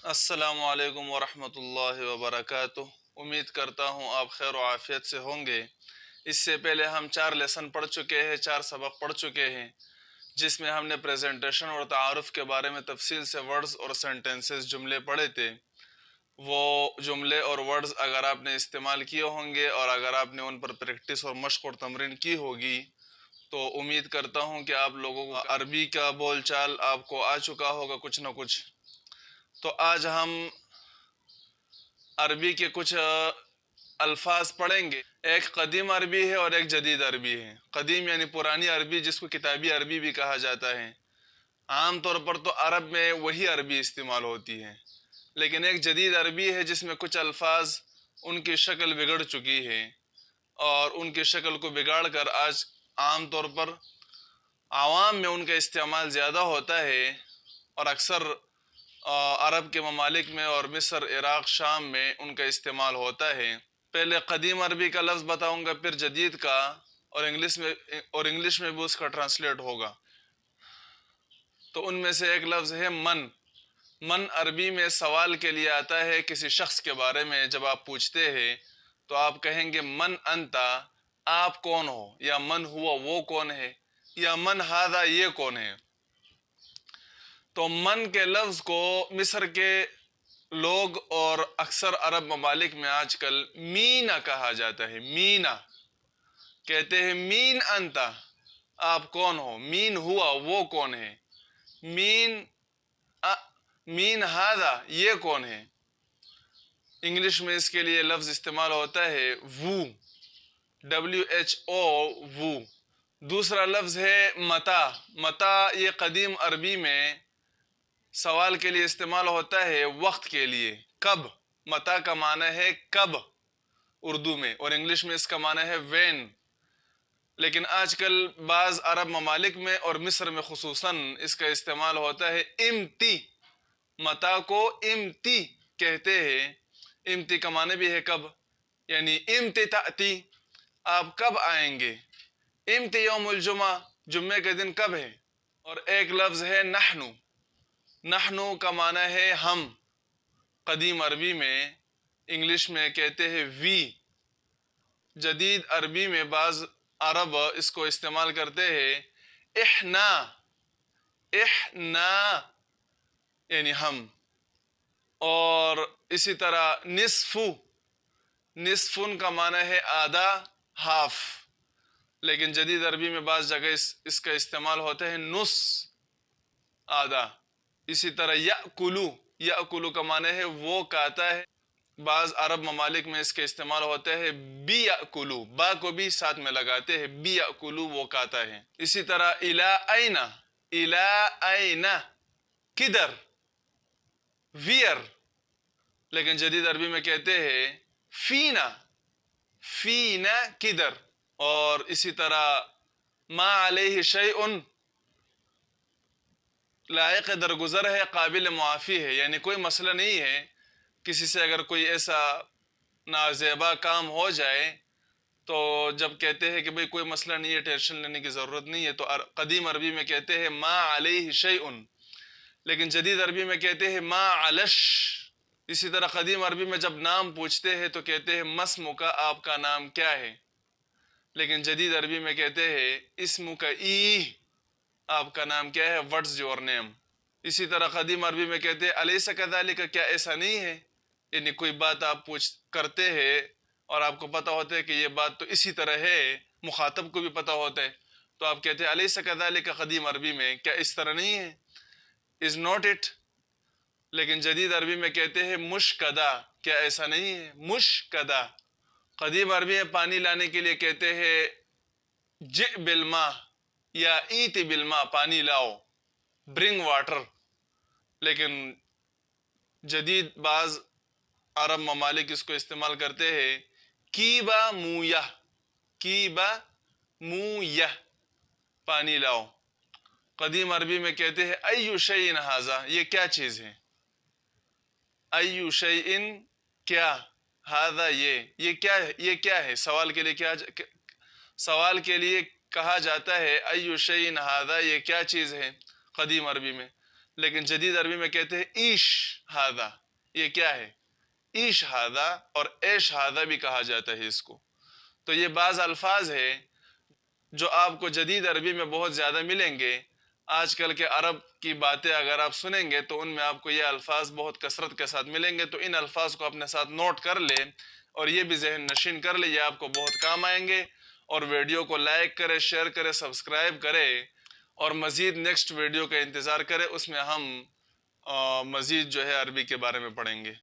अस्सलामु अलैकुम वरहमतुल्लाहि वबरकातुह। उम्मीद करता हूँ आप खैर व आफियत से होंगे। इससे पहले हम 4 लेसन पढ़ चुके हैं, 4 सबक पढ़ चुके हैं, जिसमें हमने प्रेजेंटेशन और तारुफ के बारे में तफसील से वर्ड्स और सेंटेंसेस जुमले पढ़े थे। वो जुमले और वर्ड्स अगर आपने इस्तेमाल किए होंगे और अगर आपने उन पर प्रैक्टिस और मश्क और तमरीन की होगी तो उम्मीद करता हूँ कि आप लोगों को अरबी का बोलचाल आपको आ चुका होगा कुछ ना कुछ। तो आज हम अरबी के कुछ अल्फाज पढ़ेंगे। एक कदीम अरबी है और एक जदीद अरबी है। कदीम यानी पुरानी अरबी, जिसको किताबी अरबी भी कहा जाता है। आम तौर पर तो अरब में वही अरबी इस्तेमाल होती है, लेकिन एक जदीद अरबी है जिसमें कुछ अल्फाज उनकी शक्ल बिगड़ चुकी है और उनकी शक्ल को बिगाड़ कर आज आम तौर पर आवाम में उनका इस्तेमाल ज़्यादा होता है और अक्सर अरब के ममालिक में और मिस्र, इराक़, शाम में उनका इस्तेमाल होता है। पहले कदीम अरबी का लफ्ज़ बताऊंगा, फिर जदीद का, और इंग्लिश में भी उसका ट्रांसलेट होगा। तो उनमें से एक लफ्ज़ है मन। मन अरबी में सवाल के लिए आता है किसी शख्स के बारे में। जब आप पूछते हैं तो आप कहेंगे मन अंता, आप कौन हो, या मन हुआ, वो कौन है, या मन हादा, ये कौन है। तो मन के लफ्ज़ को मिस्र के लोग और अक्सर अरब ममालिक में आजकल मीना कहा जाता है। मीना कहते हैं, मीन अंता, आप कौन हो, मीन हुआ, वो कौन है, मीन हादा, ये कौन है। इंग्लिश में इसके लिए लफ्ज़ इस्तेमाल होता है वू, WHO, वू। दूसरा लफ्ज़ है मता। मता ये कदीम अरबी में सवाल के लिए इस्तेमाल होता है, वक्त के लिए, कब। मता का माना है कब उर्दू में, और इंग्लिश में इसका माना है व्हेन। लेकिन आजकल बाज़ अरब ममालिक में और मिस्र में खुसूसन इसका इस्तेमाल होता है इम्ती। मता को इम्ती कहते हैं। इम्ती का माना भी है कब, यानी इम्ती ताती, आप कब आएंगे। इम्ती यौमुल जुमा, जुम्मे के दिन कब है। और एक लफ्ज़ है नहनु। नहनु का माना है हम, कदीम अरबी में। इंग्लिश में कहते हैं वी। जदीद अरबी में बाज़ अरब इसको इस्तेमाल करते हैं इहना। इहना यानी हम। और इसी तरह निस्फु, निस्फुन का माना है आधा, हाफ। लेकिन जदीद अरबी में बाज़ जगह इसका इस्तेमाल होता है नुस, आधा। इसी तरह याकुलू, याकुलू का माना है वो खाता है। बाज़ अरब ममालिक में इसके इस्तेमाल होते हैं बी याकुलू, बा को भी साथ में लगाते हैं, बी याकुलू, वो खाता है। इसी तरह इला आइना, इला आइना, किधर, वियर। लेकिन जदीद अरबी में कहते हैं फीना, फीना किधर। और इसी तरह मा अलैहि शैउन, लायक दरगुजर है, काबिल मुआफ़ी है, यानी कोई मसला नहीं है। किसी से अगर कोई ऐसा नाज़ेबा काम हो जाए तो जब कहते हैं कि भाई कोई मसला नहीं है, टेंशन लेने की ज़रूरत नहीं है, तो कदीम अरबी में कहते हैं मा अलैहि शैउन। लेकिन जदीद अरबी में कहते हैं मा अलश। इसी तरह कदीम अरबी में जब नाम पूछते हैं तो कहते हैं मस्मुका, आपका नाम क्या है। लेकिन जदीद अरबी में कहते हैं इस्मुका ई, आपका नाम क्या है, व्हाट्स योर नेम। इसी तरह कदीम अरबी में कहते हैं अलैसा कज़ालिका, क्या ऐसा नहीं है। यानी कोई बात आप पूछ करते हैं और आपको पता होता है कि ये बात तो इसी तरह है, मुखातब को भी पता होता है, तो आप कहते हैं अलैसा कज़ालिका, कदीम अरबी में, क्या इस तरह नहीं है, इज़ नॉट इट। लेकिन जदीद अरबी में कहते हैं मुश्कदा, क्या ऐसा नहीं है, मुश्कदा। कदीम अरबी में पानी लाने के लिए कहते हैं जि बिलमा या ईति बिलमा, पानी लाओ, ब्रिंग वाटर। लेकिन जदीद बाज़ अरब ममालिक इसको इस्तेमाल करते हैं कीबा मूया, कीबा मूया, पानी लाओ। कदीम अरबी में कहते हैं अय्यु शैइन हाजा, ये क्या चीज़ है। अय्यु शैइन, क्या, हाजा, ये क्या है, ये क्या है। सवाल के लिए सवाल के लिए कहा जाता है अय्यु शैइन हाजा, ये क्या चीज़ है, कदीम अरबी में। لیکن جدید عربی میں کہتے ہیں ایش ہادہ. یہ کیا ہے؟ ایش ہادہ اور ایش ہادہ بھی کہا جاتا ہے اس کو. تو یہ بعض الفاظ ہے جو آپ کو جدید عربی میں بہت زیادہ ملیں گے. آج کل کے عرب کی باتیں اگر آپ سنیں گے تو ان میں آپ کو یہ الفاظ بہت کثرت کے ساتھ ملیں گے. تو ان الفاظ کو اپنے ساتھ نوٹ کر لیں اور یہ بھی ذہن نشین کر لیں، یہ آپ کو بہت کام آئیں گے. اور ویڈیو کو لائک کرے، شیئر کرے، سبسکرائب کرے اور مزید نیکسٹ ویڈیو کا انتظار کرے. اس میں ہم مزید جو ہے عربی کے بارے میں پڑھیں گے.